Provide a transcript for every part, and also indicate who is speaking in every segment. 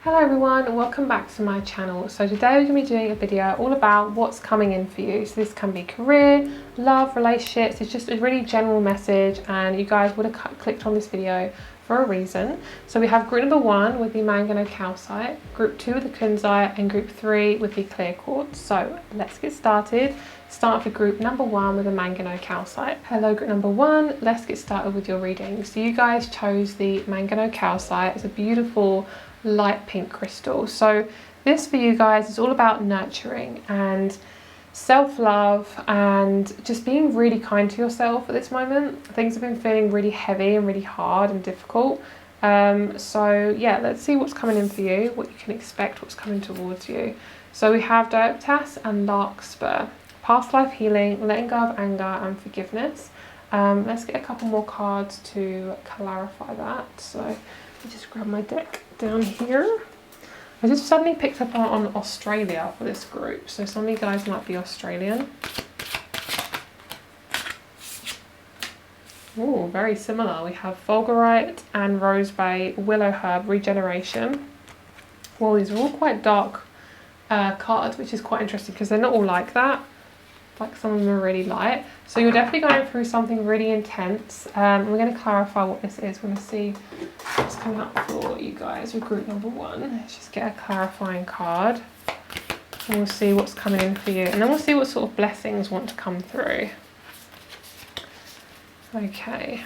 Speaker 1: Hello everyone and welcome back to my channel. So today we're going to be doing a video all about what's coming in for you. So this can be career, love, relationships. It's just a really general message and you guys would have clicked on this video for a reason. So we have group number 1 with the manganese calcite, group 2 with the kunzite and group 3 with the clear quartz. So let's get started. Start with group number 1 with the manganese calcite. Hello group number 1, let's get started with your reading. So you guys chose the manganese calcite. It's a beautiful light pink crystal. So this for you guys is all about nurturing and self-love and just being really kind to yourself at this moment. Things have been feeling really heavy and really hard and difficult. So yeah, let's see what's coming in for you, what you can expect, what's coming towards you. So we have Dioptas and Larkspur, past life healing, letting go of anger and forgiveness. Let's get a couple more cards to clarify that. So let me just grab my deck down here. I just suddenly picked up on Australia for this group, so some of you guys might be Australian. Oh, very similar. We have Fulgurite and Rosebay, Willow Herb, Regeneration. Well, these are all quite dark cards, which is quite interesting because they're not all like that. Like some of them are really light. So you're definitely going through something really intense. We're going to clarify what this is. We're going to see what's coming up for you guys with group number 1. Let's just get a clarifying card. And we'll see what's coming in for you. And then we'll see what sort of blessings want to come through. Okay.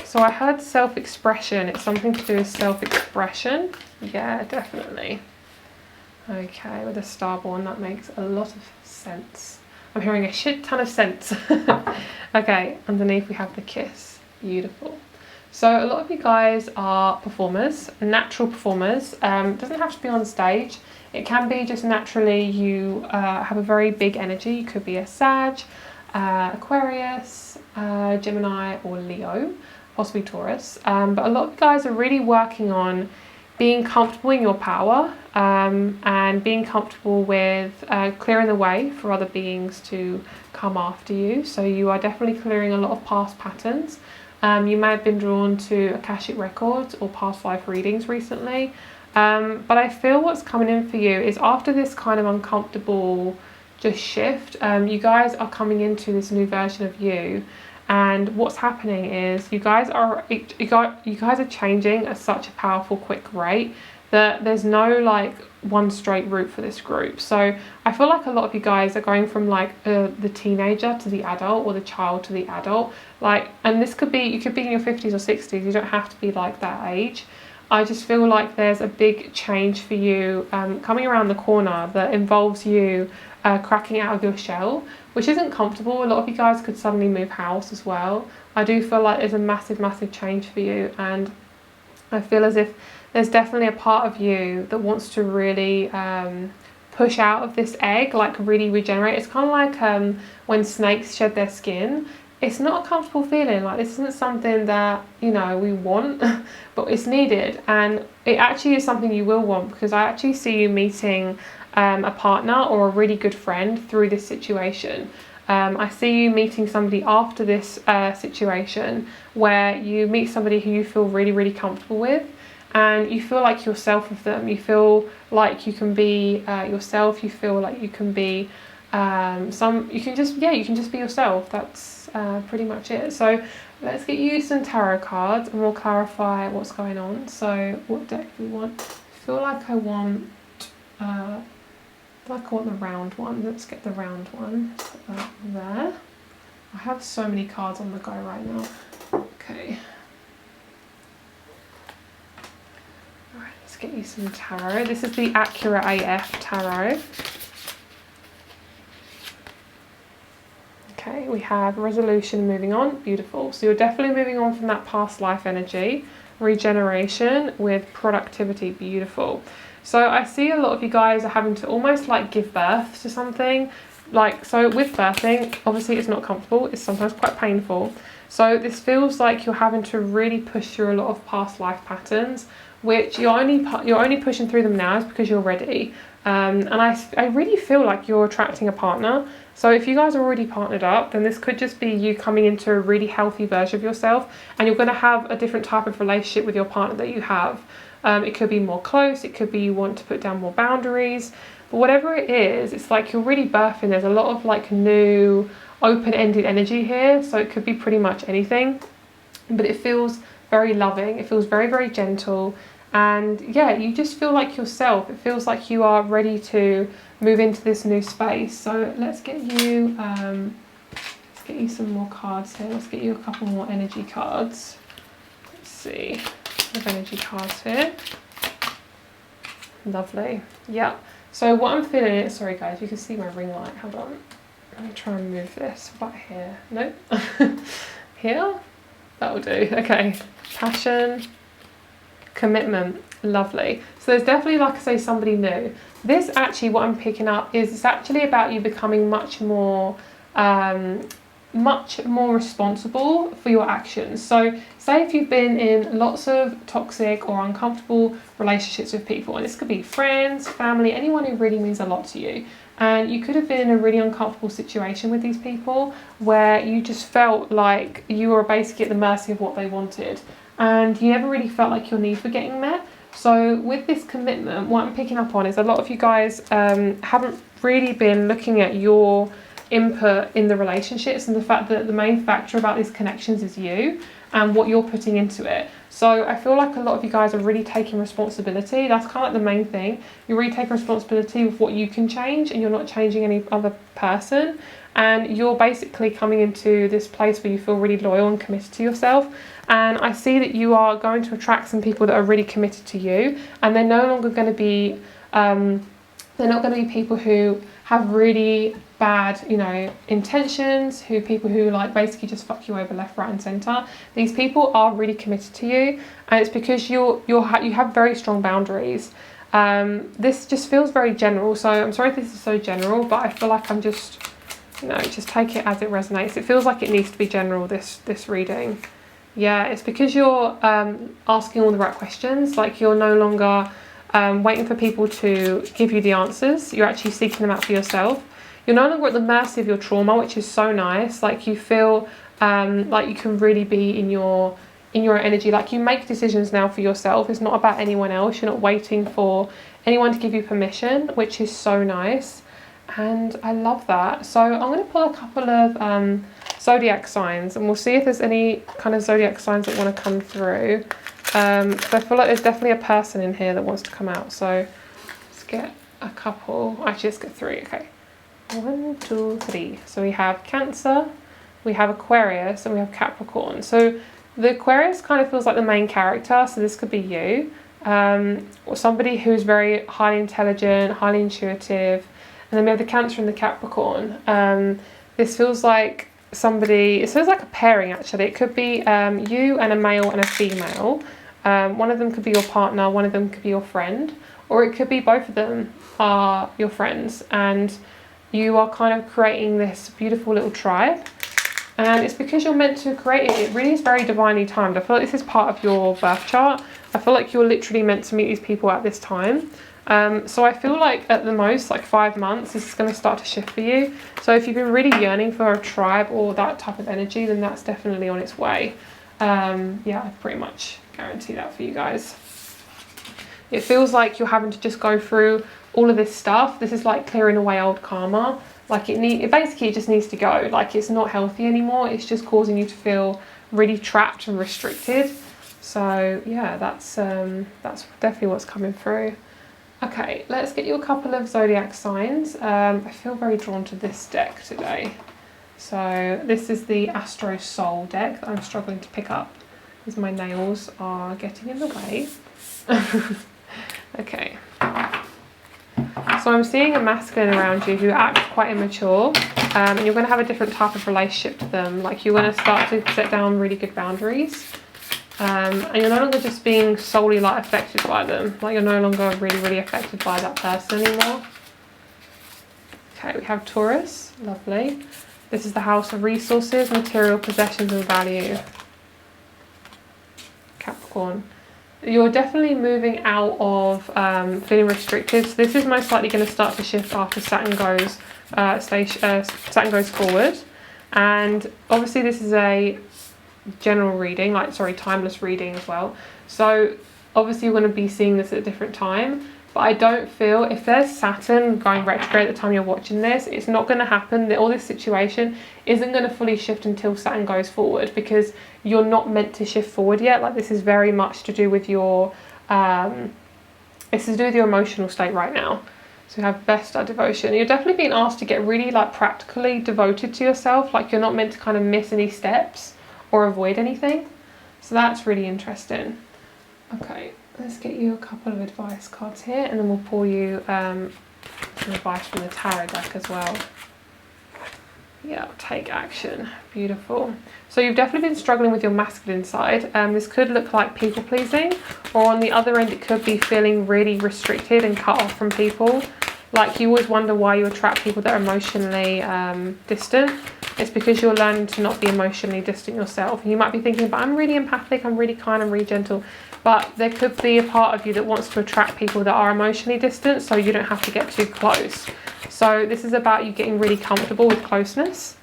Speaker 1: So I heard self-expression. It's something to do with self-expression. Yeah, definitely. Okay, with a starborn, that makes a lot of sense. I'm hearing a shit ton of sense. Okay, underneath we have the kiss. Beautiful. So a lot of you guys are performers, natural performers. Doesn't have to be on stage. It can be just naturally you have a very big energy. You could be a Sag, Aquarius, Gemini or Leo, possibly Taurus. But a lot of you guys are really working on being comfortable in your power and being comfortable with clearing the way for other beings to come after you. So you are definitely clearing a lot of past patterns. You may have been drawn to Akashic records or past life readings recently. But I feel what's coming in for you is after this kind of uncomfortable just shift, you guys are coming into this new version of you. And what's happening is you guys are changing at such a powerful, quick rate that there's no like one straight route for this group. So I feel like a lot of you guys are going from like the teenager to the adult or the child to the adult. Like, and this could be, you could be in your 50s or 60s. You don't have to be like that age. I just feel like there's a big change for you coming around the corner that involves you cracking out of your shell, which isn't comfortable. A lot of you guys could suddenly move house as well. I do feel like there's a massive change for you, and I feel as if there's definitely a part of you that wants to really push out of this egg, like really regenerate. It's kind of like when snakes shed their skin. It's not a comfortable feeling. Like, this isn't something that, you know, we want, but it's needed, and it actually is something you will want, because I actually see you meeting a partner or a really good friend through this situation. I see you meeting somebody after this situation where you meet somebody who you feel really comfortable with, and you feel like yourself with them. You feel like you can be yourself. You feel like you can be you can just be yourself. That's pretty much it. So let's get you some tarot cards and we'll clarify what's going on. So what deck do we want? I feel like I want the round one. Let's get the round one. Put that there. I have so many cards on the go right now. Okay. Alright, let's get you some tarot. This is the Accurate AF tarot. Okay, we have resolution, moving on. Beautiful. So you're definitely moving on from that past life energy. Regeneration with productivity. Beautiful. So I see a lot of you guys are having to almost like give birth to something. Like, so with birthing, obviously it's not comfortable. It's sometimes quite painful. So this feels like you're having to really push through a lot of past life patterns, which you're only pushing through them now is because you're ready. And I really feel like you're attracting a partner. So if you guys are already partnered up, then this could just be you coming into a really healthy version of yourself, and you're going to have a different type of relationship with your partner that you have. It could be more close, it could be you want to put down more boundaries, but whatever it is, it's like you're really birthing. There's a lot of like new open-ended energy here, so it could be pretty much anything, but it feels very loving, it feels very, very gentle, and yeah, you just feel like yourself. It feels like you are ready to move into this new space. So let's get you some more cards here. Let's get you a couple more energy cards. Let's see, we have energy cards here. Lovely. Yeah, so what I'm feeling is, sorry guys, you can see my ring light, hold on, let me try and move this right here. Nope. Here, that'll do. Okay, passion, commitment, lovely. So there's definitely, like I say, somebody new. This actually, what I'm picking up is it's actually about you becoming much more responsible for your actions. So say if you've been in lots of toxic or uncomfortable relationships with people, and this could be friends, family, anyone who really means a lot to you, and you could have been in a really uncomfortable situation with these people where you just felt like you were basically at the mercy of what they wanted, and you never really felt like your needs were getting met. So with this commitment, what I'm picking up on is a lot of you guys haven't really been looking at your input in the relationships, and the fact that the main factor about these connections is you and what you're putting into it. So I feel like a lot of you guys are really taking responsibility. That's kind of like the main thing. You're really taking responsibility with what you can change, and you're not changing any other person, and you're basically coming into this place where you feel really loyal and committed to yourself. And I see that you are going to attract some people that are really committed to you, and they're no longer going to be they're not going to be people who have really bad, you know, intentions, people who like basically just fuck you over left, right and centre. These people are really committed to you, and it's because you have very strong boundaries. This just feels very general, so I'm sorry if this is so general, but I feel like I'm just, you know, just take it as it resonates. It feels like it needs to be general, this reading. Yeah, it's because you're asking all the right questions. Like, you're no longer waiting for people to give you the answers. You're actually seeking them out for yourself. You're no longer at the mercy of your trauma, which is so nice. Like, you feel like you can really be in your energy. Like, you make decisions now for yourself. It's not about anyone else. You're not waiting for anyone to give you permission, which is so nice. And I love that. So I'm going to pull a couple of zodiac signs, and we'll see if there's any kind of zodiac signs that want to come through. So I feel like there's definitely a person in here that wants to come out. So let's get a couple. Actually, let's get three. Okay. 1, 2, 3. So we have Cancer, we have Aquarius, and we have Capricorn. So the Aquarius kind of feels like the main character. So this could be you, or somebody who's very highly intelligent, highly intuitive. And then we have the Cancer and the Capricorn. This feels like somebody, it feels like a pairing actually. It could be you and a male and a female. One of them could be your partner, one of them could be your friend, or it could be both of them are your friends, and you are kind of creating this beautiful little tribe. And it's because you're meant to create it. It really is very divinely timed. I feel like this is part of your birth chart. I feel like you're literally meant to meet these people at this time. So I feel like at the most, like 5 months, this is going to start to shift for you. So if you've been really yearning for a tribe or that type of energy, then that's definitely on its way. Yeah, I pretty much guarantee that for you guys. It feels like you're having to just go through all of this stuff. This is like clearing away old karma. Like it basically just needs to go. Like, it's not healthy anymore. It's just causing you to feel really trapped and restricted. So yeah, that's definitely what's coming through. Okay, let's get you a couple of zodiac signs. I feel very drawn to this deck today. So this is the Astro Soul deck that I'm struggling to pick up because my nails are getting in the way. Okay. So I'm seeing a masculine around you who acts quite immature, and you're going to have a different type of relationship to them. Like, you're going to start to set down really good boundaries. And you're no longer just being solely like affected by them. Like, you're no longer really affected by that person anymore. Okay, we have Taurus, lovely. This is the house of resources, material possessions and value. Capricorn. You're definitely moving out of feeling restricted. So this is most likely going to start to shift after Saturn goes Saturn goes forward. And obviously this is a general reading, timeless reading as well. So Obviously, you're going to be seeing this at a different time. But I don't feel, if there's Saturn going retrograde at the time you're watching this, it's not going to happen. All this situation isn't going to fully shift until Saturn goes forward, because you're not meant to shift forward yet. Like, this is very much to do with your, it's to do with your emotional state right now. So you have best at devotion. You're definitely being asked to get really like practically devoted to yourself. Like, you're not meant to kind of miss any steps or avoid anything. So that's really interesting. Okay. Let's get you a couple of advice cards here, and then we'll pull you some advice from the tarot deck as well. Yeah, take action. Beautiful. So you've definitely been struggling with your masculine side. This could look like people pleasing, or on the other end it could be feeling really restricted and cut off from people. Like, you always wonder why you attract people that are emotionally distant. It's because you're learning to not be emotionally distant yourself. And you might be thinking, but I'm really empathic, I'm really kind, I'm really gentle. But there could be a part of you that wants to attract people that are emotionally distant, so you don't have to get too close. So this is about you getting really comfortable with closeness.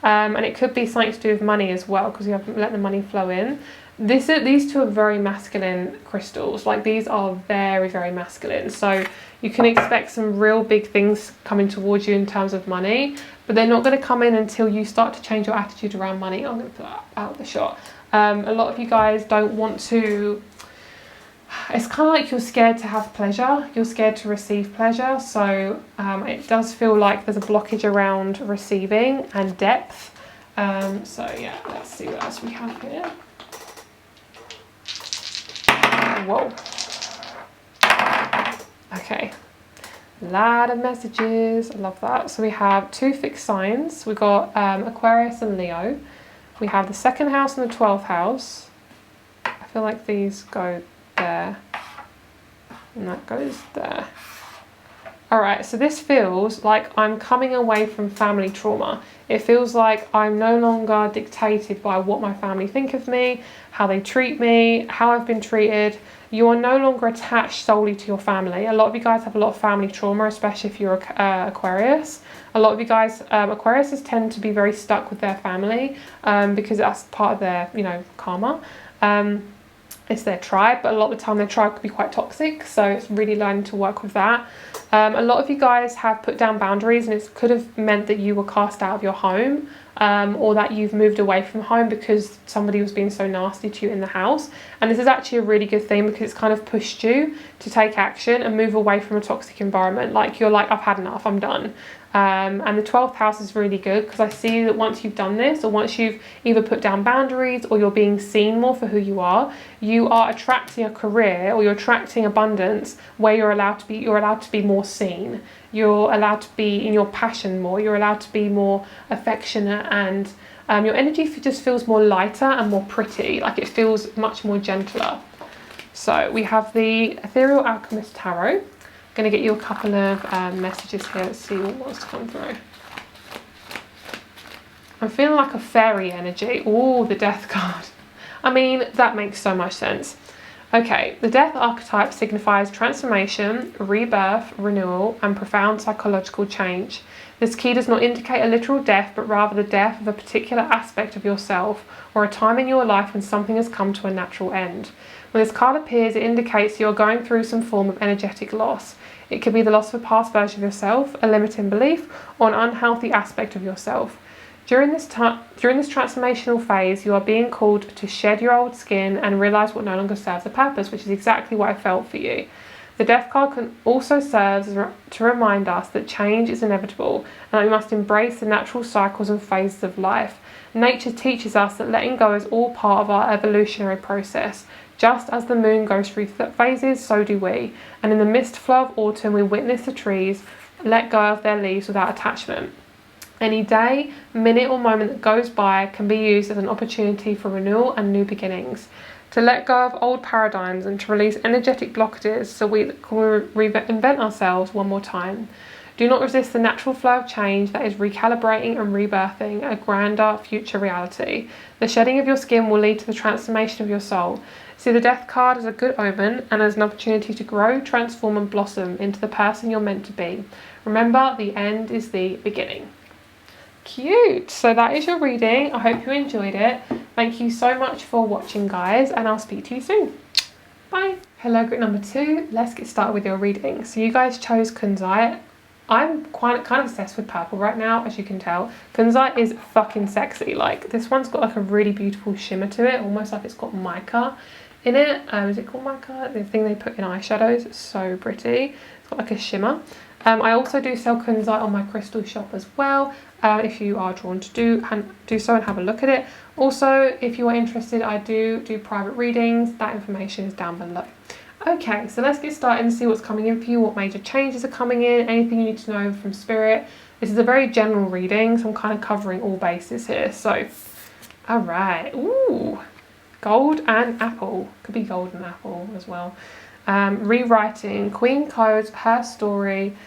Speaker 1: And it could be something to do with money as well, because you have to let the money flow in. These two are very masculine crystals. Like, these are very, very masculine. So you can expect some real big things coming towards you in terms of money, but they're not going to come in until you start to change your attitude around money. I'm going to put that out the shot. A lot of you guys don't want to... It's kind of like you're scared to have pleasure. You're scared to receive pleasure. So it does feel like there's a blockage around receiving and depth. So yeah, let's see what else we have here. Whoa. Okay. A lot of messages. I love that. So we have 2 fixed signs. We've got Aquarius and Leo. We have the 2nd house and the 12th house. I feel like these go there, and that goes there. Alright, so this feels like I'm coming away from family trauma. It feels like I'm no longer dictated by what my family think of me, how they treat me, how I've been treated. You are no longer attached solely to your family. A lot of you guys have a lot of family trauma, especially if you're Aquarius. A lot of you guys, Aquariuses tend to be very stuck with their family because that's part of their, karma. It's their tribe, but a lot of the time their tribe could be quite toxic, so it's really learning to work with that. A lot of you guys have put down boundaries, and it could have meant that you were cast out of your home, or that you've moved away from home because somebody was being so nasty to you in the house. And this is actually a really good thing, because it's kind of pushed you to take action and move away from a toxic environment. Like, you're like, I've had enough, I'm done. And the 12th house is really good, because I see that once you've done this, or once you've either put down boundaries or you're being seen more for who you are attracting a career, or you're attracting abundance where you're allowed to be more seen. You're allowed to be in your passion more. You're allowed to be more affectionate, and your energy just feels more lighter and more pretty. Like, it feels much more gentler. So we have the Ethereal Alchemist Tarot. Going to get you a couple of messages here. Let's see what wants to come through. I'm feeling like a fairy energy. Oh, the Death card. I mean, that makes so much sense. Okay, the Death archetype signifies transformation, rebirth, renewal, and profound psychological change. This key does not indicate a literal death, but rather the death of a particular aspect of yourself, or a time in your life when something has come to a natural end. When this card appears, it indicates you're going through some form of energetic loss. It could be the loss of a past version of yourself, a limiting belief, or an unhealthy aspect of yourself. During this transformational phase, you are being called to shed your old skin and realise what no longer serves a purpose, which is exactly what I felt for you. The Death card can also serve to remind us that change is inevitable, and that we must embrace the natural cycles and phases of life. Nature teaches us that letting go is all part of our evolutionary process. Just as the moon goes through phases, so do we. And in the mist flow of autumn, we witness the trees let go of their leaves without attachment. Any day, minute or moment that goes by can be used as an opportunity for renewal and new beginnings. To let go of old paradigms and to release energetic blockages so we can reinvent ourselves one more time. Do not resist the natural flow of change that is recalibrating and rebirthing a grander future reality. The shedding of your skin will lead to the transformation of your soul. See the Death card as a good omen and as an opportunity to grow, transform and blossom into the person you're meant to be. Remember, the end is the beginning. Cute. So that is your reading. I hope you enjoyed it. Thank you so much for watching, guys, and I'll speak to you soon. Bye. Hello group number 2, let's get started with your reading. So you guys chose Kunzite. I'm kind of obsessed with purple right now, as you can tell. Kunzite is fucking sexy. Like, this one's got like a really beautiful shimmer to it, almost like it's got mica in it. Is it called mica? The thing they put in eyeshadows. It's so pretty. It's got like a shimmer. I also do sell Kunzite on my crystal shop as well. If you are drawn to do so and have a look at it. Also, if you are interested, I do private readings. That information is down below. Okay, so let's get started and see what's coming in for you, what major changes are coming in, anything you need to know from Spirit. This is a very general reading, so I'm kind of covering all bases here. So, all right. Ooh, gold and apple. Could be gold and apple as well. Rewriting, Queen Codes, her story,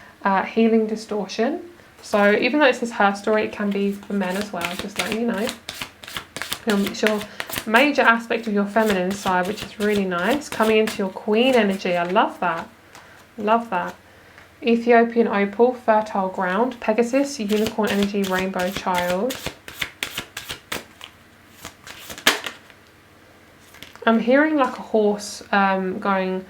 Speaker 1: healing distortion. So even though it says her story, it can be for men as well, just letting you know. It's your major aspect of your feminine side, which is really nice. Coming into your queen energy. I love that. Love that. Ethiopian opal, fertile ground. Pegasus, unicorn energy, rainbow child. I'm hearing like a horse going,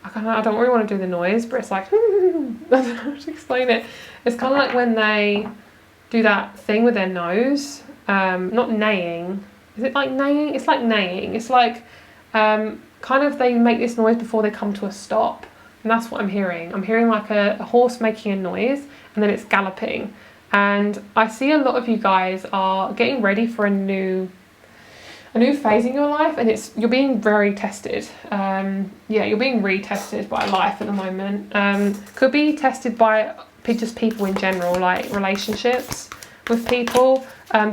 Speaker 1: I don't really want to do the noise, but it's like, I don't know how to explain it. It's kind of like when they do that thing with their nose, not neighing. Is it like neighing? It's like neighing. It's like kind of they make this noise before they come to a stop. And that's what I'm hearing. I'm hearing like a horse making a noise and then it's galloping. And I see a lot of you guys are getting ready for a new phase in your life, and you're being very tested. Yeah, you're being retested by life at the moment. Could be tested by just people in general, like relationships with people.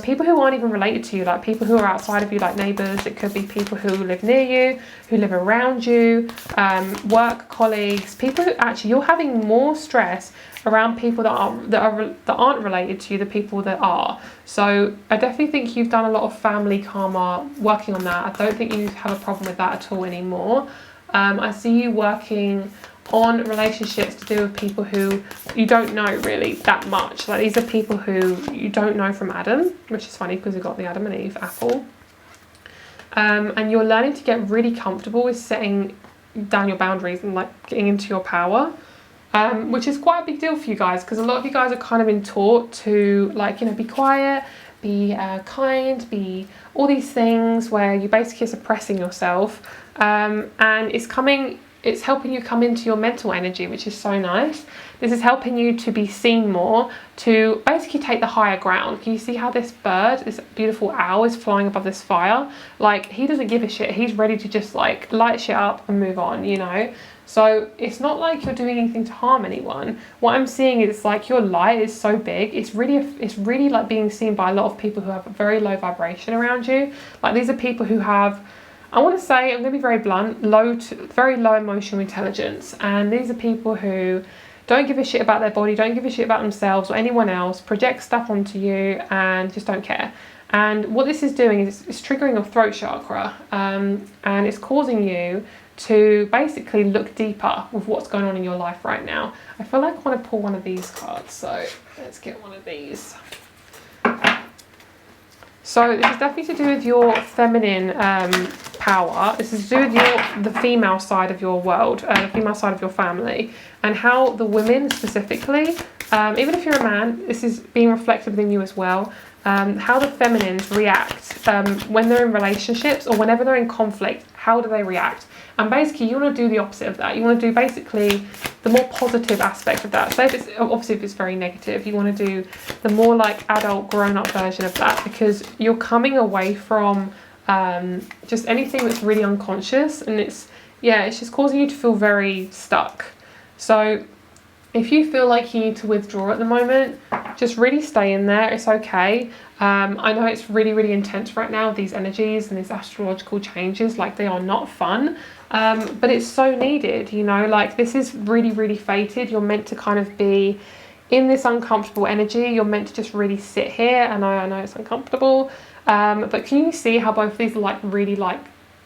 Speaker 1: People who aren't even related to you, like people who are outside of you, like neighbours. It could be people who live near you, who live around you, work colleagues, people who actually you're having more stress around people that aren't related to you, the people that are. So I definitely think you've done a lot of family karma, working on that. I don't think you have a problem with that at all anymore. I see you working on relationships to do with people who you don't know really that much. Like, these are people who you don't know from Adam, which is funny because we've got the Adam and Eve apple. And you're learning to get really comfortable with setting down your boundaries and like getting into your power, which is quite a big deal for you guys, because a lot of you guys are kind of been taught to, like, you know, be quiet, be kind, be all these things where you're basically suppressing yourself, and it's helping you come into your mental energy, which is so nice. This is helping you to be seen more, to basically take the higher ground. Can you see how this bird, this beautiful owl, is flying above this fire? Like, he doesn't give a shit. He's ready to just like light shit up and move on, you know? So it's not like you're doing anything to harm anyone. What I'm seeing is like your light is so big. It's really like being seen by a lot of people who have a very low vibration around you. Like, these are people who have, I want to say, I'm going to be very blunt, very low emotional intelligence. And these are people who don't give a shit about their body, don't give a shit about themselves or anyone else, project stuff onto you and just don't care. And what this is doing is it's triggering your throat chakra, and it's causing you to basically look deeper with what's going on in your life right now. I feel like I want to pull one of these cards, so let's get one of these. So this is definitely to do with your feminine power. This is to do with the female side of your world, the female side of your family, and how the women specifically, even if you're a man, this is being reflected within you as well. How the feminines react when they're in relationships or whenever they're in conflict. How do they react? And basically, you want to do the opposite of that. You want to do basically the more positive aspect of that. So if it's very negative, you want to do the more like adult, grown-up version of that, because you're coming away from just anything that's really unconscious, and it's just causing you to feel very stuck. So if you feel like you need to withdraw at the moment, just really stay in there. It's okay. I know it's really, really intense right now, these energies and these astrological changes. Like, they are not fun, but it's so needed, you know. Like, this is really, really fated. You're meant to kind of be in this uncomfortable energy. You're meant to just really sit here. And I know it's uncomfortable, but can you see how both of these are like really like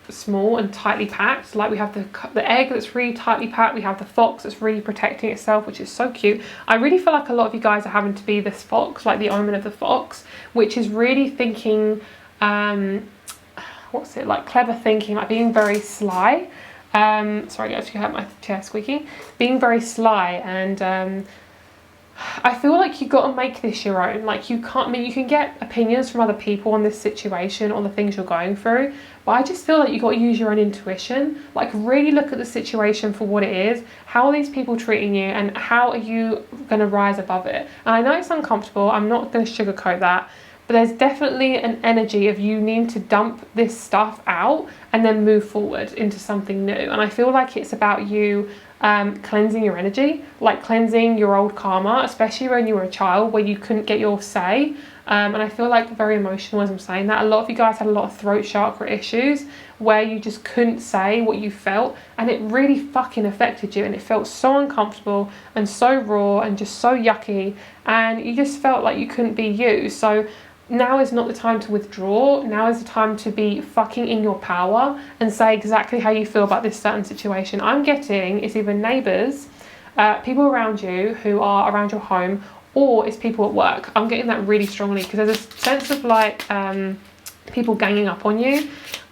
Speaker 1: small and tightly packed? Like, we have the egg that's really tightly packed, we have the fox that's really protecting itself, which is so cute. I really feel like a lot of you guys are having to be this fox, like the omen of the fox, which is really thinking, like clever thinking, like being very sly, Sorry guys, if you heard my chair squeaking. Being very sly, and I feel like you got to make this your own. Like, you can't, I mean, you can get opinions from other people on this situation, on the things you're going through, but I just feel like you got to use your own intuition. Like, really look at the situation for what it is. How are these people treating you, and how are you going to rise above it? And I know it's uncomfortable, I'm not going to sugarcoat that, but there's definitely an energy of you needing to dump this stuff out and then move forward into something new. And I feel like it's about you cleansing your energy, like cleansing your old karma, especially when you were a child where you couldn't get your say. And I feel like very emotional as I'm saying that. A lot of you guys had a lot of throat chakra issues where you just couldn't say what you felt, and it really fucking affected you, and it felt so uncomfortable and so raw and just so yucky, and you just felt like you couldn't be you. So now is not the time to withdraw. Now is the time to be fucking in your power and say exactly how you feel about this certain situation. I'm getting it's either neighbours, people around you who are around your home, or it's people at work. I'm getting that really strongly because there's a sense of like people ganging up on you.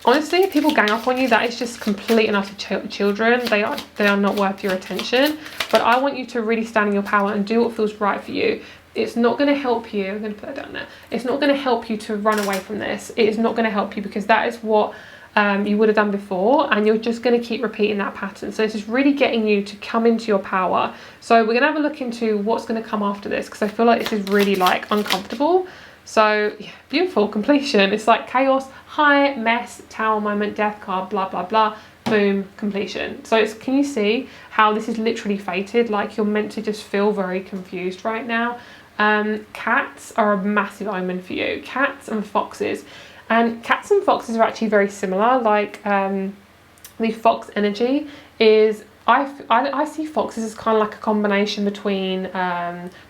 Speaker 1: Honestly, if people gang up on you, that is just complete and utter children. They are not worth your attention. But I want you to really stand in your power and do what feels right for you. It's not going to help you. I'm going to put that down there. It's not going to help you to run away from this. It is not going to help you because that is what you would have done before, and you're just going to keep repeating that pattern. So this is really getting you to come into your power. So we're going to have a look into what's going to come after this, because I feel like this is really like uncomfortable. So yeah, beautiful completion. It's like chaos, high, mess, tower moment, death card, blah blah blah, boom, completion. So it's, can you see how this is literally fated? Like, you're meant to just feel very confused right now. Cats are a massive omen for you. Cats and foxes. And cats and foxes are actually very similar. Like, the fox energy is, I see foxes as kind of like a combination between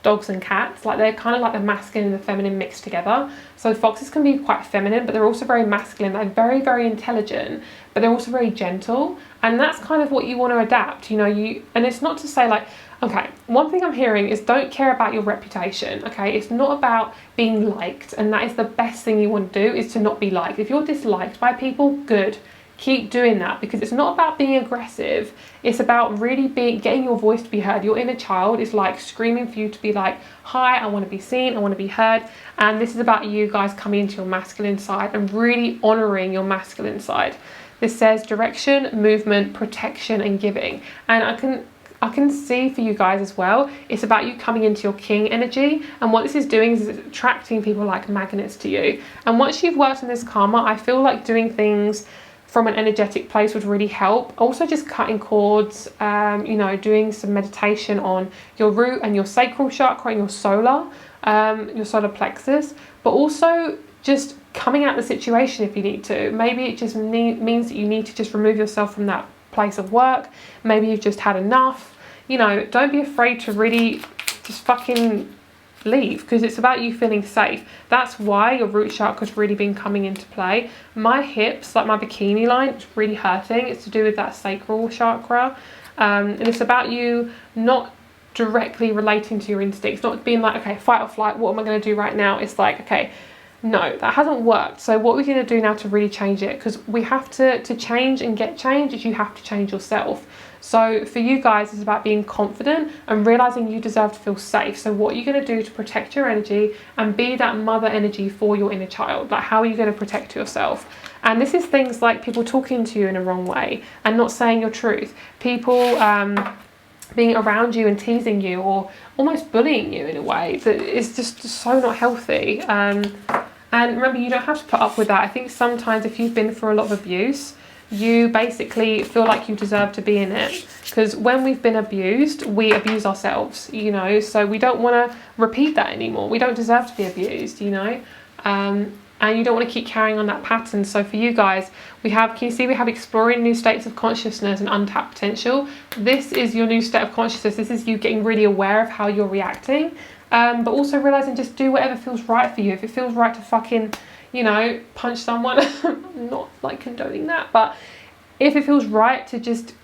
Speaker 1: dogs and cats. Like, they're kind of like the masculine and the feminine mixed together. So foxes can be quite feminine, but they're also very masculine. They're very, very intelligent, but they're also very gentle. And that's kind of what you want to adapt, you know. And it's not to say like, okay, one thing I'm hearing is don't care about your reputation, okay? It's not about being liked, and that is the best thing you want to do, is to not be liked. If you're disliked by people, good. Keep doing that, because it's not about being aggressive. It's about really getting your voice to be heard. Your inner child is like screaming for you to be like, hi, I want to be seen, I want to be heard. And this is about you guys coming into your masculine side and really honouring your masculine side. This says direction, movement, protection and giving. And I can see for you guys as well, it's about you coming into your king energy. And what this is doing is it's attracting people like magnets to you. And once you've worked on this karma, I feel like doing things from an energetic place would really help. Also just cutting cords, you know, doing some meditation on your root and your sacral chakra and your solar plexus, but also just coming out of the situation if you need to. Maybe it just means that you need to just remove yourself from that place of work. Maybe you've just had enough. You know, don't be afraid to really just fucking leave, because it's about you feeling safe. That's why your root chakra's really been coming into play. My hips, like my bikini line, it's really hurting. It's to do with that sacral chakra, and it's about you not directly relating to your instincts, not being like, okay, fight or flight, what am I going to do right now? It's like, okay, no, that hasn't worked. So what we're going to do now to really change it, because we have to change and get change, is you have to change yourself. So for you guys, it's about being confident and realizing you deserve to feel safe. So what are you going to do to protect your energy and be that mother energy for your inner child? Like, how are you going to protect yourself? And this is things like people talking to you in a wrong way and not saying your truth. People being around you and teasing you, or almost bullying you in a way that is just so not healthy. And remember, you don't have to put up with that. I think sometimes if you've been through a lot of abuse, you basically feel like you deserve to be in it, because when we've been abused, we abuse ourselves, you know, so we don't want to repeat that anymore. We don't deserve to be abused, you know, and you don't want to keep carrying on that pattern. So for you guys, we have, can you see we have exploring new states of consciousness and untapped potential. This is your new state of consciousness. This is you getting really aware of how you're reacting, but also realizing just do whatever feels right for you. If it feels right to fucking, you know, punch someone, I'm not like condoning that, but if it feels right to just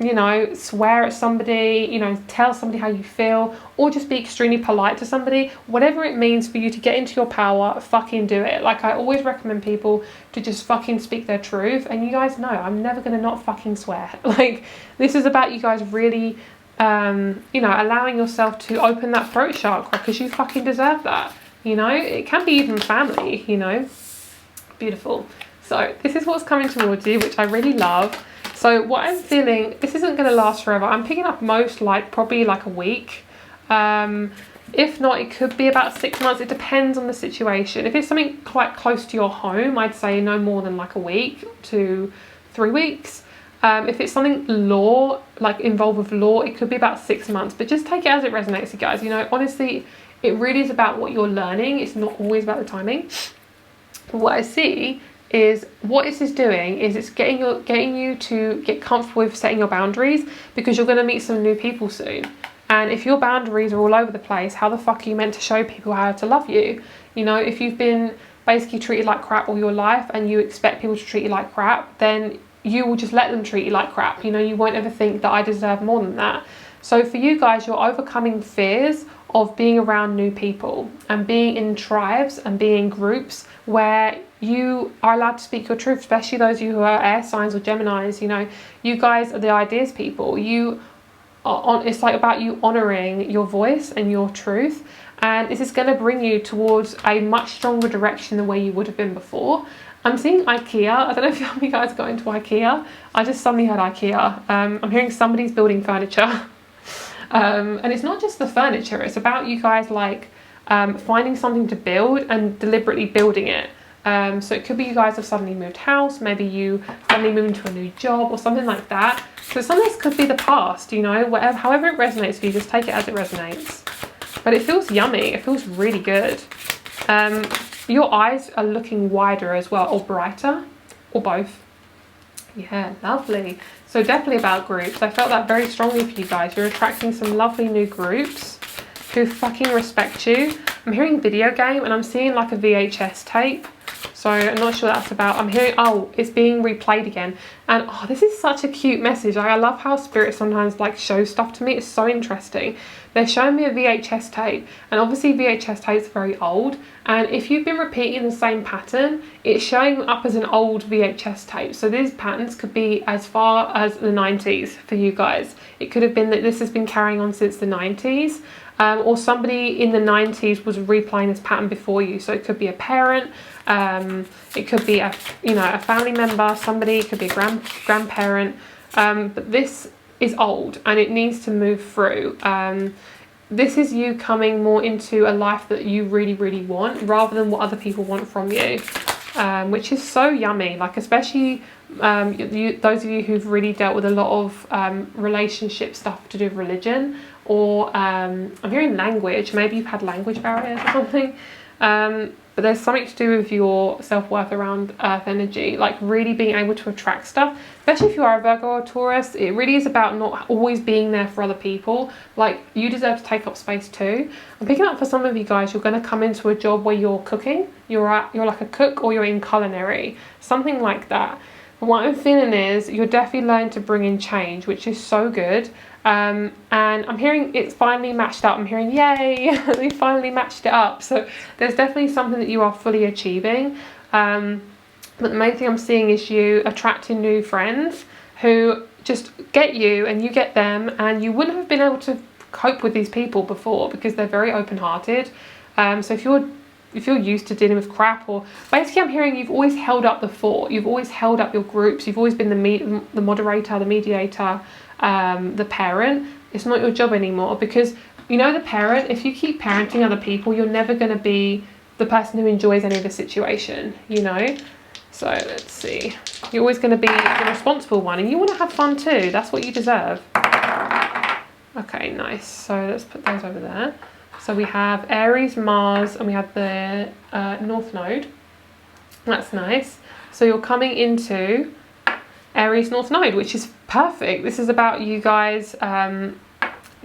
Speaker 1: you know, swear at somebody, you know, tell somebody how you feel, or just be extremely polite to somebody. Whatever it means for you to get into your power, fucking do it. Like, I always recommend people to just fucking speak their truth. And you guys know I'm never gonna not fucking swear. Like, this is about you guys really, you know, allowing yourself to open that throat chakra, because you fucking deserve that. You know, it can be even family, you know. Beautiful. So this is what's coming towards you, which I really love. So what I'm feeling, this isn't going to last forever. I'm picking up probably like a week. If not, it could be about 6 months. It depends on the situation. If it's something quite close to your home, I'd say no more than like a week to 3 weeks. If it's something involved with law, it could be about 6 months. But just take it as it resonates, you guys. You know, honestly, it really is about what you're learning. It's not always about the timing. What I see is what this is doing is it's getting you to get comfortable with setting your boundaries, because you're going to meet some new people soon. And if your boundaries are all over the place, how the fuck are you meant to show people how to love you? You know, if you've been basically treated like crap all your life and you expect people to treat you like crap, then you will just let them treat you like crap. You know, you won't ever think that I deserve more than that. So for you guys, you're overcoming fears of being around new people and being in tribes and being in groups where you are allowed to speak your truth, especially those of you who are air signs or Geminis. You know, you guys are the ideas people. It's like about you honoring your voice and your truth, and this is going to bring you towards a much stronger direction than where you would have been before. I'm seeing IKEA. I don't know if you guys got into IKEA. I just suddenly heard IKEA. I'm hearing somebody's building furniture. And it's not just the furniture, it's about you guys finding something to build and deliberately building it. So it could be you guys have suddenly moved house, maybe you suddenly moved into a new job or something like that. So some of this could be the past, you know, however it resonates for you, just take it as it resonates. But it feels yummy, it feels really good. Your eyes are looking wider as well, or brighter, or both. Yeah, lovely. So definitely about groups. I felt that very strongly for you guys. You're attracting some lovely new groups who fucking respect you. I'm hearing video game and I'm seeing like a VHS tape. So I'm not sure what that's about. I'm hearing, oh, it's being replayed again. And oh, this is such a cute message. I love how spirit sometimes shows stuff to me. It's so interesting. They're showing me a VHS tape, and obviously VHS tapes are very old. And if you've been repeating the same pattern, it's showing up as an old VHS tape. So these patterns could be as far as the 90s for you guys. It could have been that this has been carrying on since the 90s. Or somebody in the 90s was replaying this pattern before you. So it could be a parent, it could be a family member, somebody, it could be a grandparent. But this is old and it needs to move through. This is you coming more into a life that you really, really want, rather than what other people want from you, which is so yummy. Like, especially those of you who've really dealt with a lot of relationship stuff to do with religion, or I'm hearing language. Maybe you've had language barriers or something. But there's something to do with your self-worth around earth energy, like really being able to attract stuff, especially if you are a Virgo or a Taurus. It really is about not always being there for other people. Like, you deserve to take up space too. I'm picking up for some of you guys, you're going to come into a job where you're cooking, you're like a cook, or you're in culinary, something like that. But what I'm feeling is you're definitely learning to bring in change, which is so good. And I'm hearing it's finally matched up. I'm hearing, yay, we finally matched it up. So there's definitely something that you are fully achieving. But the main thing I'm seeing is you attracting new friends who just get you and you get them, and you wouldn't have been able to cope with these people before because they're very open-hearted. So if you're used to dealing with crap, or basically I'm hearing you've always held up the fort, you've always held up your groups, you've always been the moderator, the mediator, the parent. It's not your job anymore, because you know, the parent, if you keep parenting other people, you're never going to be the person who enjoys any of the situation, you know. So let's see, you're always going to be the responsible one, and you want to have fun too. That's what you deserve. Okay, nice. So let's put those over there. So we have Aries, Mars, and we have the North Node. That's nice. So you're coming into Aries North Node, which is perfect. This is about you guys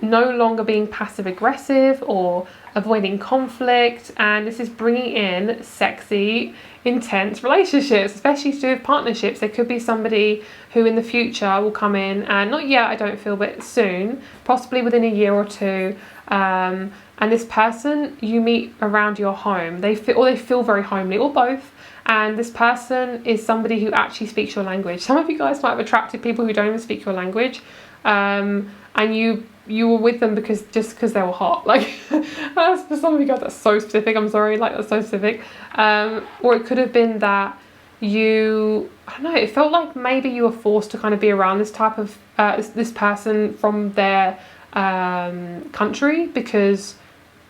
Speaker 1: no longer being passive aggressive or avoiding conflict, and this is bringing in sexy, intense relationships, especially to do with partnerships. There could be somebody who in the future will come in, and not yet I don't feel, but soon, possibly within a year or two, and this person you meet around your home, they feel very homely, or both. And this person is somebody who actually speaks your language. Some of you guys might have attracted people who don't even speak your language, and you were with them because they were hot. Like, for some of you guys, that's so specific. I'm sorry, like, that's so specific. Or it could have been that I don't know, it felt like maybe you were forced to kind of be around this type of this person from their country, because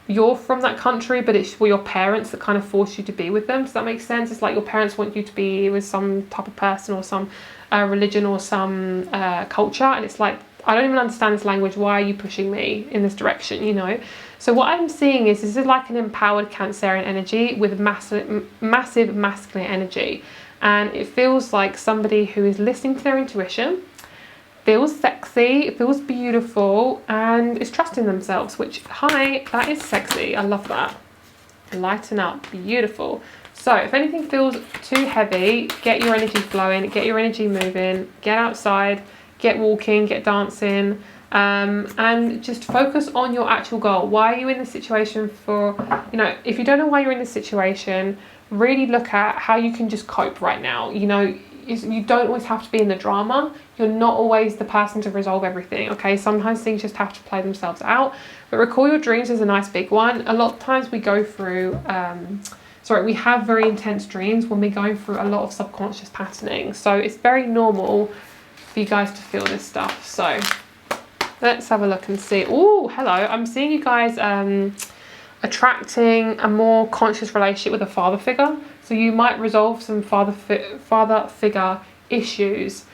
Speaker 1: you're from that country, but it's your parents that kind of force you to be with them. Does that make sense? It's like your parents want you to be with some type of person or some religion or some culture, and it's like, I don't even understand this language. Why are you pushing me in this direction, you know? So what I'm seeing is this is like an empowered Cancerian energy with massive masculine energy, and it feels like somebody who is listening to their intuition, feels sexy, feels beautiful, and is trusting themselves, which, hi, that is sexy. I love that. Lighten up, beautiful. So if anything feels too heavy, get your energy flowing, get your energy moving, get outside, get walking, get dancing, and just focus on your actual goal. Why are you in this situation for, you know, if you don't know why you're in this situation, really look at how you can just cope right now. You know, you don't always have to be in the drama. You're not always the person to resolve everything, okay? Sometimes things just have to play themselves out. But recall your dreams is a nice big one. A lot of times we go through, we have very intense dreams when we're going through a lot of subconscious patterning. So it's very normal for you guys to feel this stuff. So let's have a look and see. Oh, hello. I'm seeing you guys attracting a more conscious relationship with a father figure. So you might resolve some father figure issues,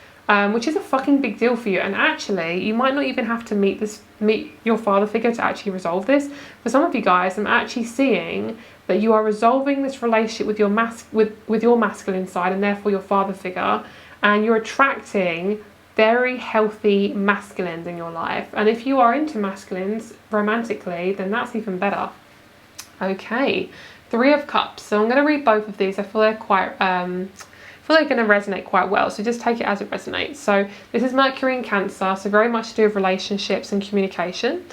Speaker 1: which is a fucking big deal for you. And actually, you might not even have to meet your father figure to actually resolve this. For some of you guys, I'm actually seeing that you are resolving this relationship with your masculine side, and therefore your father figure, and you're attracting very healthy masculines in your life. And if you are into masculines romantically, then that's even better. Okay, 3 of Cups. So I'm going to read both of these. I feel they're quite going to resonate quite well, so just take it as it resonates. So this is Mercury in Cancer, so very much to do with relationships and communication.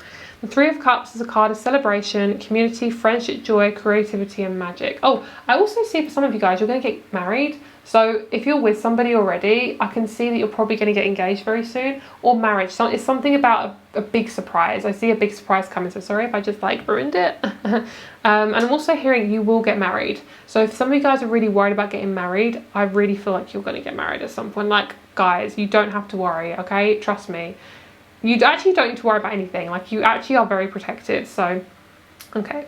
Speaker 1: The 3 of Cups is a card of celebration, community, friendship, joy, creativity, and magic. Oh, I also see for some of you guys, you're going to get married. So if you're with somebody already, I can see that you're probably going to get engaged very soon, or marriage. So it's something about a big surprise. I see a big surprise coming, so sorry if I just like ruined it. And I'm also hearing you will get married. So if some of you guys are really worried about getting married, I really feel like you're going to get married at some point. Like, guys, you don't have to worry, okay? Trust me. You actually don't need to worry about anything. Like, you actually are very protected. So, okay.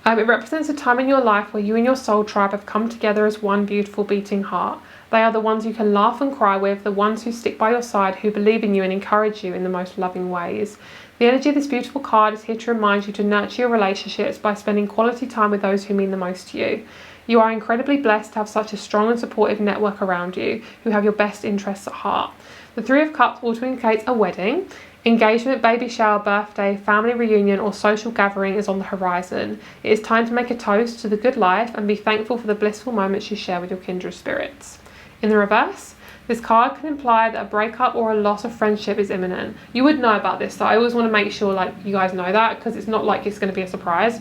Speaker 1: It represents a time in your life where you and your soul tribe have come together as one beautiful beating heart. They are the ones you can laugh and cry with, the ones who stick by your side, who believe in you and encourage you in the most loving ways. The energy of this beautiful card is here to remind you to nurture your relationships by spending quality time with those who mean the most to you. You are incredibly blessed to have such a strong and supportive network around you who have your best interests at heart. The 3 of Cups also indicates a wedding. Engagement, baby shower, birthday, family reunion, or social gathering is on the horizon. It is time to make a toast to the good life and be thankful for the blissful moments you share with your kindred spirits. In the reverse, this card can imply that a breakup or a loss of friendship is imminent. You would know about this, so I always want to make sure like you guys know that, because it's not like it's going to be a surprise.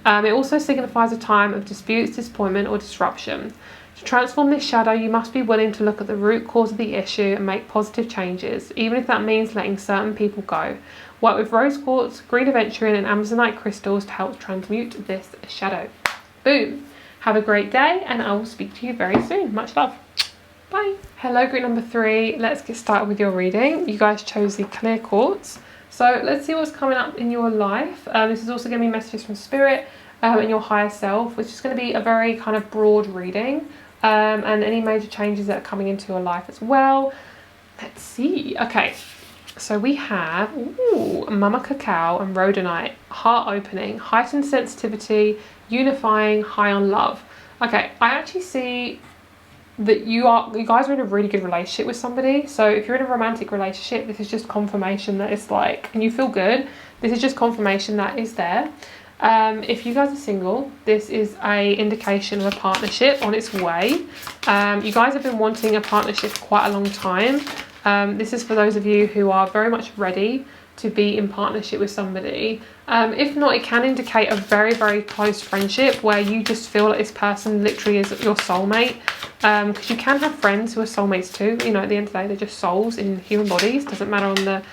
Speaker 1: It also signifies a time of disputes, disappointment, or disruption. To transform this shadow, you must be willing to look at the root cause of the issue and make positive changes, even if that means letting certain people go. Work with rose quartz, green aventurine, and amazonite crystals to help transmute this shadow. Boom! Have a great day, and I will speak to you very soon. Much love. Bye. Hello, group number 3. Let's get started with your reading. You guys chose the clear quartz. So let's see what's coming up in your life. This is also going to be messages from spirit and your higher self, which is going to be a very kind of broad reading. And any major changes that are coming into your life as well. Let's see. Okay, so we have Mama Cacao and Rhodonite. Heart opening, heightened sensitivity, unifying, high on love. Okay, I actually see that you guys are in a really good relationship with somebody. So if you're in a romantic relationship, this is just confirmation that it's like, and you feel good, this is just confirmation that is there. If you guys are single, this is a indication of a partnership on its way. You guys have been wanting a partnership for quite a long time. This is for those of you who are very much ready to be in partnership with somebody. If not, it can indicate a very, very close friendship where you just feel like this person literally is your soulmate. Because you can have friends who are soulmates too. You know, at the end of the day, they're just souls in human bodies. Doesn't matter on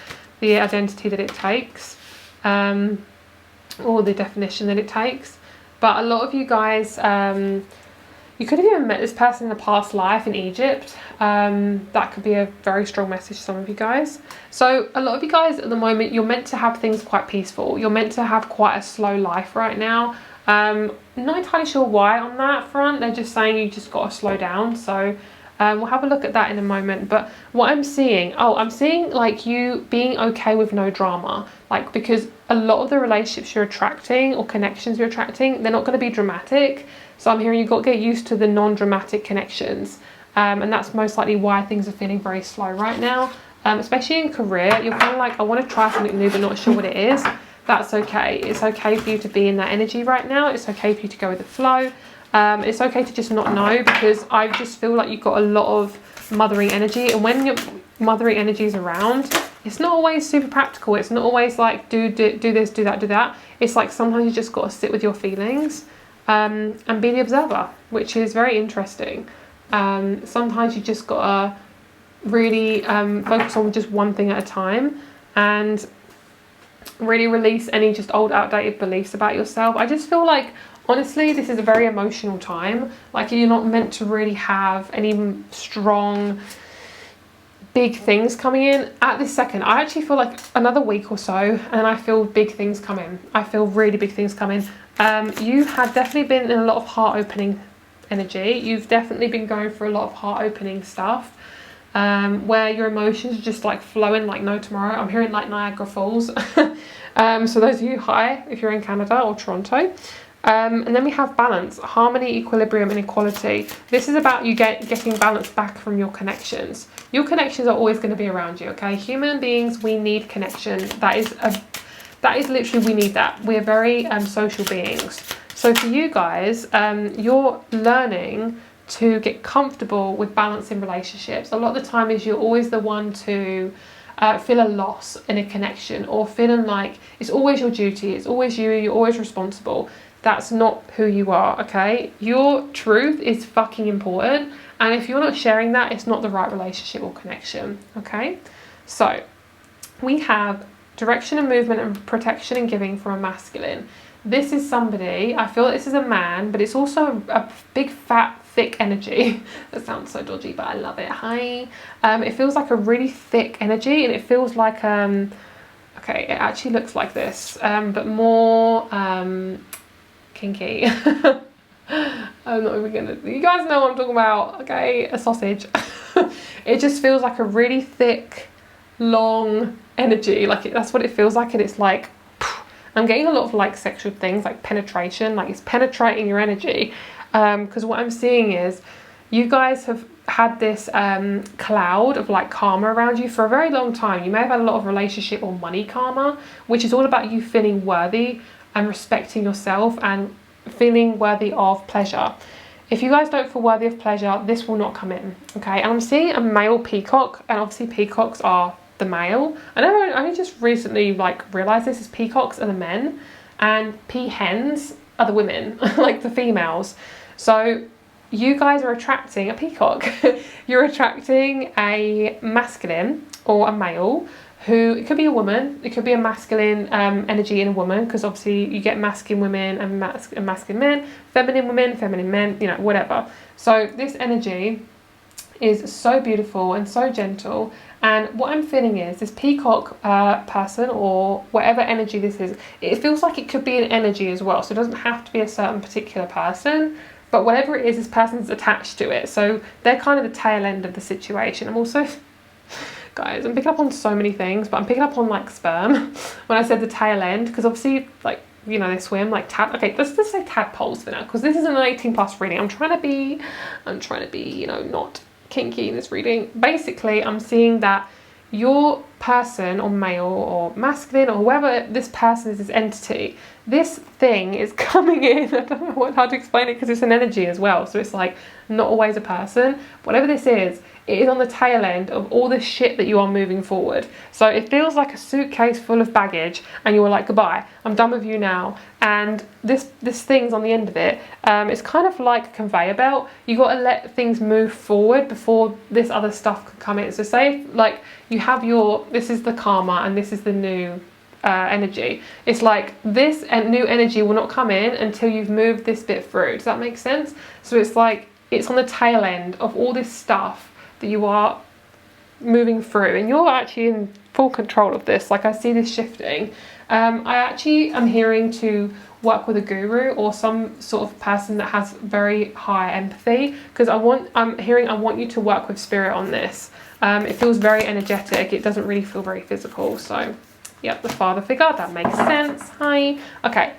Speaker 1: the identity that it takes, or the definition that it takes. But a lot of you guys, you could have even met this person in a past life in Egypt. That could be a very strong message to some of you guys. So a lot of you guys at the moment, you're meant to have things quite peaceful. You're meant to have quite a slow life right now. Not entirely sure why on that front. They're just saying you just got to slow down. So we'll have a look at that in a moment. But what I'm seeing, I'm seeing like you being okay with no drama. Like, because a lot of the relationships you're attracting or connections you're attracting, they're not going to be dramatic. So I'm hearing you've got to get used to the non-dramatic connections. And that's most likely why things are feeling very slow right now. Especially in career, you're kind of like, I want to try something new but not sure what it is. That's okay. It's okay for you to be in that energy right now. It's okay for you to go with the flow. It's okay to just not know, because I just feel like you've got a lot of mothering energy. And when your mothering energy is around, it's not always super practical. It's not always like do this, do that, do that. It's like sometimes you just got to sit with your feelings and be the observer, which is very interesting. Sometimes you just got to really focus on just one thing at a time and really release any just old outdated beliefs about yourself. I just feel like, honestly, this is a very emotional time. Like, you're not meant to really have any strong big things coming in at this second. I actually feel like another week or so and I feel big things come in. I feel really big things come in. You have definitely been in a lot of heart opening energy. You've definitely been going through a lot of heart opening stuff, where your emotions are just like flowing like no tomorrow. I'm hearing like Niagara Falls. So those of you, hi, if you're in Canada or Toronto. And then we have balance, harmony, equilibrium, and equality. This is about you getting balance back from your connections. Your connections are always going to be around you, okay? Human beings, we need connection. That is literally, we need that. We're very social beings. So for you guys, you're learning to get comfortable with balance in relationships. A lot of the time is you're always the one to feel a loss in a connection, or feeling like it's always your duty, it's always you're always responsible. That's not who you are, okay? Your truth is fucking important, and if you're not sharing that, it's not the right relationship or connection, okay? So we have direction and movement and protection and giving from a masculine. This is somebody, I feel this is a man, but it's also a big fat thick energy. That sounds so dodgy, but I love it. Hi. It feels like a really thick energy, and it feels like okay, it actually looks like this, but more kinky. I'm not even gonna, you guys know what I'm talking about, okay? A sausage. It just feels like a really thick, long energy. Like that's what it feels like, and it's like, I'm getting a lot of like sexual things, like penetration, like it's penetrating your energy. Because what I'm seeing is you guys have had this cloud of like karma around you for a very long time. You may have had a lot of relationship or money karma, which is all about you feeling worthy and respecting yourself and feeling worthy of pleasure. If you guys don't feel worthy of pleasure, this will not come in, okay? And I'm seeing a male peacock, and obviously peacocks are the male. I only just recently like realized this is peacocks are the men and peahens are the women, like the females. So you guys are attracting a peacock. You're attracting a masculine or a male who, it could be a woman, it could be a masculine energy in a woman, because obviously you get masculine women and masculine men, feminine men, you know, whatever. So this energy is so beautiful and so gentle. And what I'm feeling is this peacock person, or whatever energy this is, it feels like it could be an energy as well. So it doesn't have to be a certain particular person, but whatever it is, this person's attached to it. So they're kind of the tail end of the situation. I'm also, guys, I'm picking up on so many things, but I'm picking up on like sperm when I said the tail end, because obviously like you know, they swim like okay, let's just say tadpoles for now, because this is an 18+ reading. I'm trying to be, you know, not kinky in this reading. Basically, I'm seeing that your person, or male or masculine, or whoever this person is, this entity, this thing is coming in. I don't know how to explain it, because it's an energy as well. So it's like not always a person. Whatever this is, it is on the tail end of all the shit that you are moving forward. So it feels like a suitcase full of baggage, and you were like, goodbye, I'm done with you now. And this thing's on the end of it. It's kind of like a conveyor belt. You got to let things move forward before this other stuff can come in. So say like you have this is the karma, and this is the new energy. It's like this new energy will not come in until you've moved this bit through. Does that make sense? So it's like it's on the tail end of all this stuff that you are moving through, and you're actually in full control of this. Like I see this shifting. I actually am hearing to work with a guru or some sort of person that has very high empathy, because I want you to work with spirit on this. It feels very energetic. It doesn't really feel very physical. So yep, the father figure, that makes sense. Hi. Okay.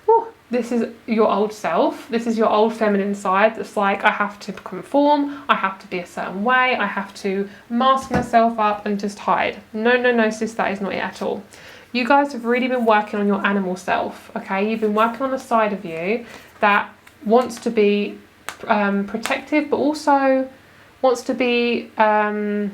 Speaker 1: Whew. This is your old self. This is your old feminine side. That's like, I have to conform. I have to be a certain way. I have to mask myself up and just hide. No, sis, that is not it at all. You guys have really been working on your animal self, okay? You've been working on a side of you that wants to be protective, but also wants to be... so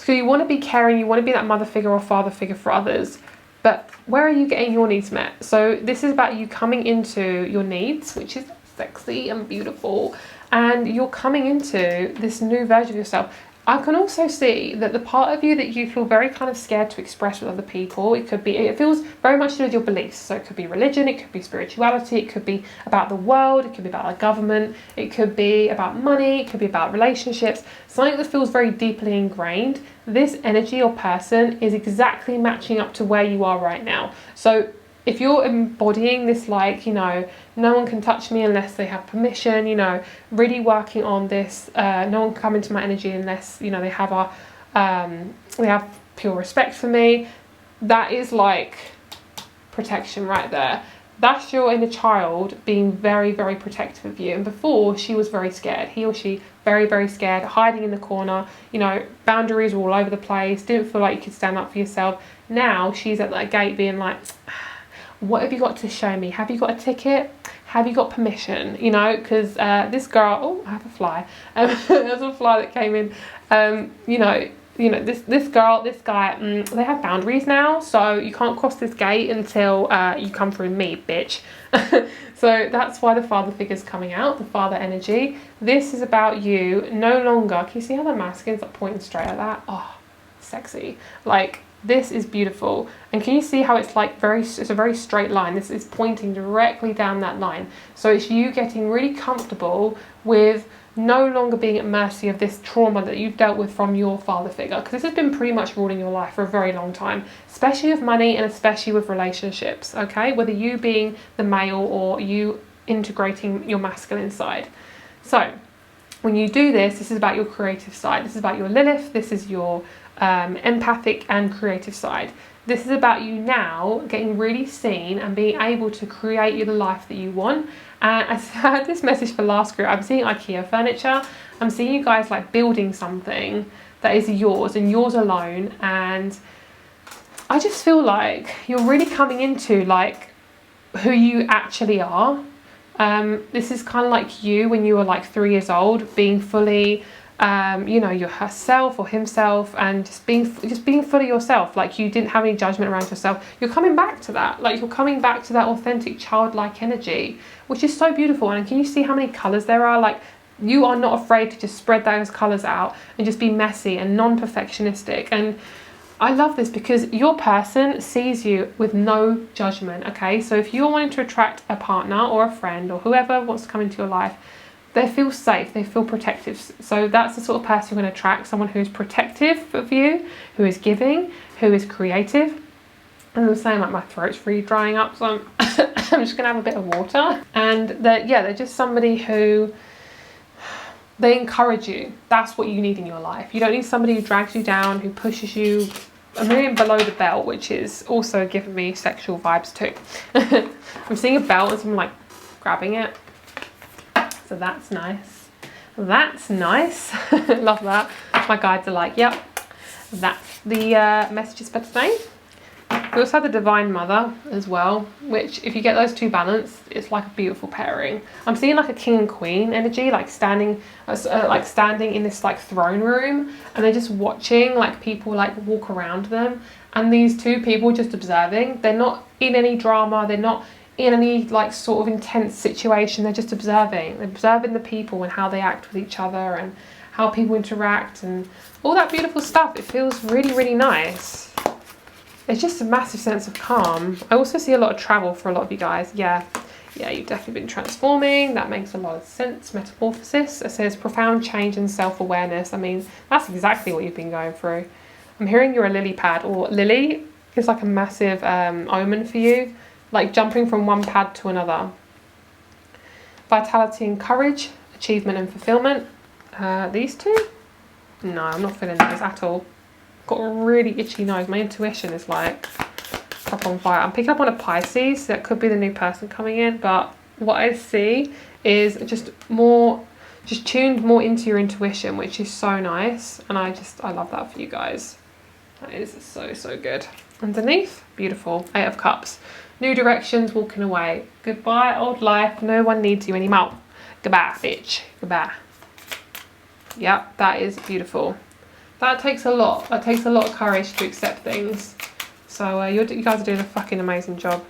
Speaker 1: you want to be caring, you want to be that mother figure or father figure for others. But where are you getting your needs met? So this is about you coming into your needs, which is sexy and beautiful. And you're coming into this new version of yourself. I can also see that the part of you that you feel very kind of scared to express with other people, it feels very much to do with your beliefs. So it could be religion, it could be spirituality, it could be about the world, it could be about the government, it could be about money, it could be about relationships, something that feels very deeply ingrained. This energy or person is exactly matching up to where you are right now. So if you're embodying this, like, you know, no one can touch me unless they have permission, you know, really working on this, no one can come into my energy unless, you know, they have pure respect for me. That is like protection right there. That's your inner child being very, very protective of you. And before, she was very scared. He or she, very, very scared, hiding in the corner, you know, boundaries were all over the place, didn't feel like you could stand up for yourself. Now she's at that gate being like, what have you got to show me? Have you got a ticket? Have you got permission? You know, because this girl, oh, I have a fly. There's a fly that came in. You know, this girl, this guy, they have boundaries now. So you can't cross this gate until you come through me, bitch. So that's why the father figure's coming out, the father energy. This is about you no longer. Can you see how the masculine's like pointing straight at that? Oh, sexy. Like, this is beautiful. And can you see how it's like it's a very straight line. This is pointing directly down that line. So it's you getting really comfortable with no longer being at mercy of this trauma that you've dealt with from your father figure, because this has been pretty much ruling your life for a very long time, especially with money and especially with relationships, okay? Whether you being the male or you integrating your masculine side. So when you do this, this is about your creative side. This is about your Lilith. This is your empathic and creative side. This is about you now getting really seen and being able to create the life that you want. And I had this message for last group. I'm seeing IKEA furniture. I'm seeing you guys like building something that is yours and yours alone. And I just feel like you're really coming into like who you actually are. This is kind of like you when you were like 3 years old, being fully you know, you're herself or himself, and just being fully yourself. Like, you didn't have any judgment around yourself. You're coming back to that. Like, you're coming back to that authentic childlike energy, which is so beautiful. And can you see how many colors there are? Like, you are not afraid to just spread those colors out and just be messy and non-perfectionistic. And I love this because your person sees you with no judgment. Okay, so if you're wanting to attract a partner or a friend or whoever wants to come into your life, they feel safe, they feel protective. So that's the sort of person you're going to attract, someone who's protective of you, who is giving, who is creative. As I'm saying, like, my throat's really drying up, so I'm just going to have a bit of water. And they're just somebody who, they encourage you. That's what you need in your life. You don't need somebody who drags you down, who pushes you I'm hearing below the belt, which is also giving me sexual vibes too. I'm seeing a belt and someone like grabbing it. So that's nice. That's nice. Love that. My guides are like, yep, that's the messages for today. We also have the Divine Mother as well, which if you get those two balanced, it's like a beautiful pairing. I'm seeing like a king and queen energy, like standing in this like throne room, and they're just watching like people like walk around them, and these two people just observing. They're not in any drama, they're not in any like sort of intense situation, they're just observing. They're observing the people and how they act with each other and how people interact and all that beautiful stuff. It feels really, really nice. It's just a massive sense of calm. I also see a lot of travel for a lot of you guys. Yeah, you've definitely been transforming. That makes a lot of sense. Metamorphosis. It says profound change in self-awareness. I mean, that's exactly what you've been going through. I'm hearing you're a lily pad, or lily is like a massive omen for you. Like jumping from one pad to another. Vitality and courage. Achievement and fulfillment. These two? No, I'm not feeling those at all. Got a really itchy nose. My intuition is like up on fire. I'm picking up on a Pisces. So that could be the new person coming in, but what I see is just tuned more into your intuition, which is so nice. And I love that for you guys. That is so good. Underneath, beautiful. 8 of Cups. New directions, walking away. Goodbye, old life. No one needs you anymore. Goodbye, bitch. Goodbye. Yep, that is beautiful. That takes a lot. That takes a lot of courage to accept things. So you guys are doing a fucking amazing job.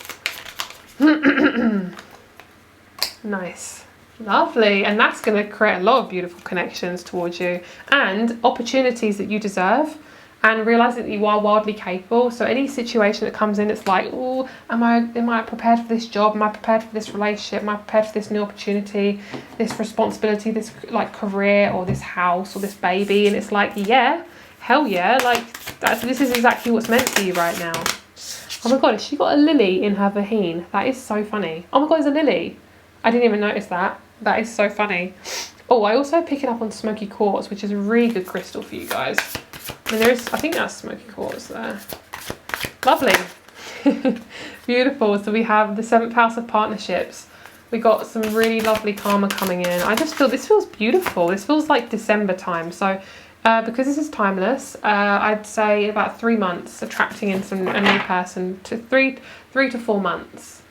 Speaker 1: Nice. Lovely. And that's going to create a lot of beautiful connections towards you and opportunities that you deserve, and realise that you are wildly capable. So any situation that comes in, it's like, oh, am I prepared for this job? Am I prepared for this relationship? Am I prepared for this new opportunity, this responsibility, this like career, or this house, or this baby? And it's like, yeah, hell yeah, like this is exactly what's meant for you right now. Oh my god, has she got a lily in her vagine? That is so funny. Oh my god, there's a lily. I didn't even notice that. That is so funny. Oh, I also picking up on smoky quartz, which is a really good crystal for you guys. And I think that's smoky quartz there. Lovely. Beautiful. So we have the 7th house of partnerships. We got some really lovely karma coming in. I just feel this feels beautiful. This feels like December time. So because this is timeless, I'd say about 3 months attracting in a new person, to 3 to 4 months.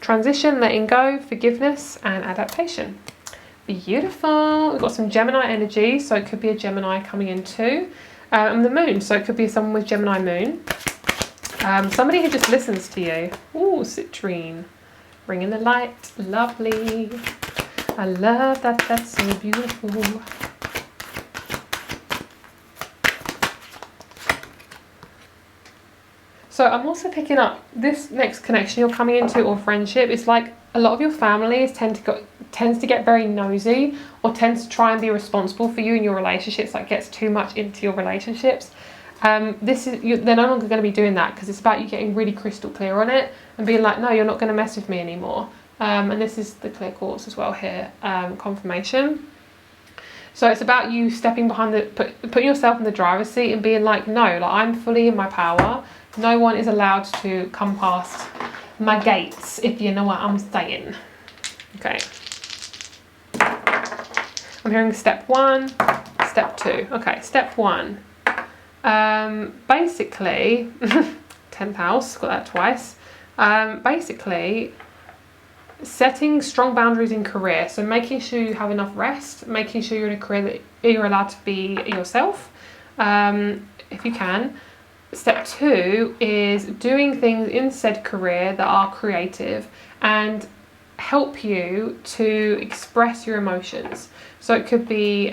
Speaker 1: Transition, letting go, forgiveness and adaptation. Beautiful. We've got some Gemini energy, so it could be a Gemini coming in too. And the moon, so it could be someone with Gemini moon. Somebody who just listens to you. Ooh, citrine. Bringing the light. Lovely. I love that. That's so beautiful. So I'm also picking up this next connection you're coming into, or friendship. It's like a lot of your families tends to get very nosy, or tends to try and be responsible for you in your relationships. Like gets too much into your relationships. They're no longer going to be doing that, because it's about you getting really crystal clear on it and being like, no, you're not going to mess with me anymore. And this is the clear quartz as well here, confirmation. So it's about you stepping behind putting yourself in the driver's seat and being like, no, like I'm fully in my power. No one is allowed to come past my gates, if you know what I'm saying. Okay. I'm hearing step 1, step 2. Okay, step 1. Basically, 10th house, got that twice. Basically, setting strong boundaries in career. So making sure you have enough rest, making sure you're in a career that you're allowed to be yourself, if you can. Step 2 is doing things in said career that are creative and help you to express your emotions. So it could be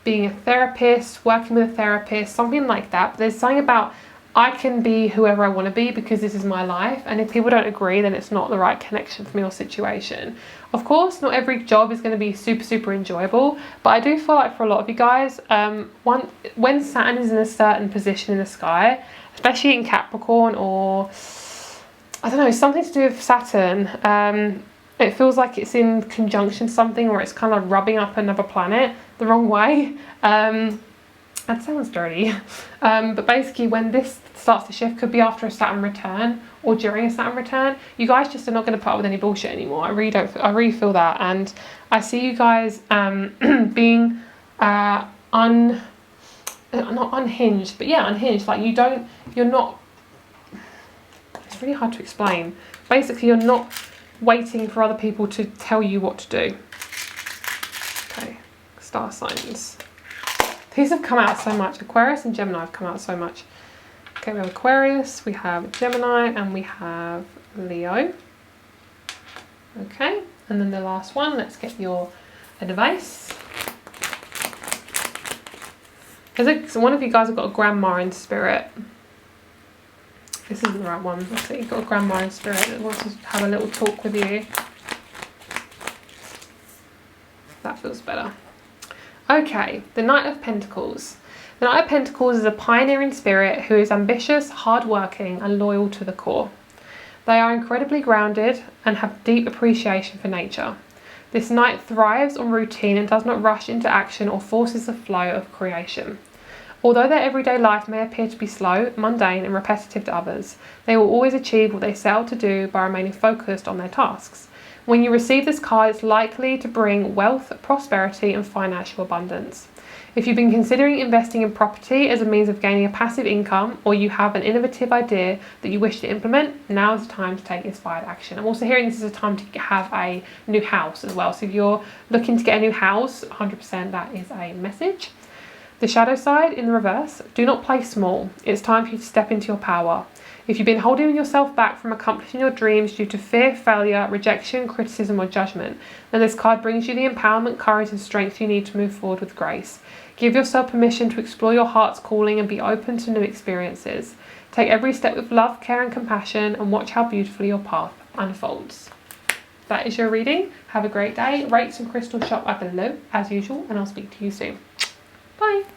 Speaker 1: being a therapist, working with a therapist, something like that. But there's something about I can be whoever I want to be because this is my life, and if people don't agree, then it's not the right connection for me or situation. Of course, not every job is going to be super enjoyable, but I do feel like for a lot of you guys, when Saturn is in a certain position in the sky, especially in Capricorn, or I don't know, something to do with Saturn, it feels like it's in conjunction something, or it's kind of rubbing up another planet the wrong way. That sounds dirty. But basically when this starts to shift, could be after a Saturn return or during a Saturn return, you guys just are not going to put up with any bullshit anymore. I really feel that. And I see you guys being not unhinged, but yeah, unhinged. Like you're not, it's really hard to explain. Basically, you're not waiting for other people to tell you what to do. Okay, star signs. These have come out so much. Aquarius and Gemini have come out so much. Okay, we have Aquarius, we have Gemini, and we have Leo. Okay, and then the last one, let's get your advice. So one of you guys have got a grandma in spirit. This isn't the right one. Let's see, you've got a grandma in spirit that wants to have a little talk with you. That feels better. Okay, the Knight of Pentacles. The Knight of Pentacles is a pioneering spirit who is ambitious, hardworking, and loyal to the core. They are incredibly grounded and have deep appreciation for nature. This Knight thrives on routine and does not rush into action or forces the flow of creation. Although their everyday life may appear to be slow, mundane, and repetitive to others, they will always achieve what they set out to do by remaining focused on their tasks. When you receive this card, it's likely to bring wealth, prosperity, and financial abundance. If you've been considering investing in property as a means of gaining a passive income, or you have an innovative idea that you wish to implement, now is the time to take inspired action. I'm also hearing this is a time to have a new house as well. So if you're looking to get a new house, 100% that is a message. The shadow side in the reverse, do not play small. It's time for you to step into your power. If you've been holding yourself back from accomplishing your dreams due to fear, failure, rejection, criticism, or judgment, then this card brings you the empowerment, courage, and strength you need to move forward with grace. Give yourself permission to explore your heart's calling and be open to new experiences. Take every step with love, care, and compassion, and watch how beautifully your path unfolds. That is your reading. Have a great day. Rates and crystals shop up below, as usual, and I'll speak to you soon. Bye.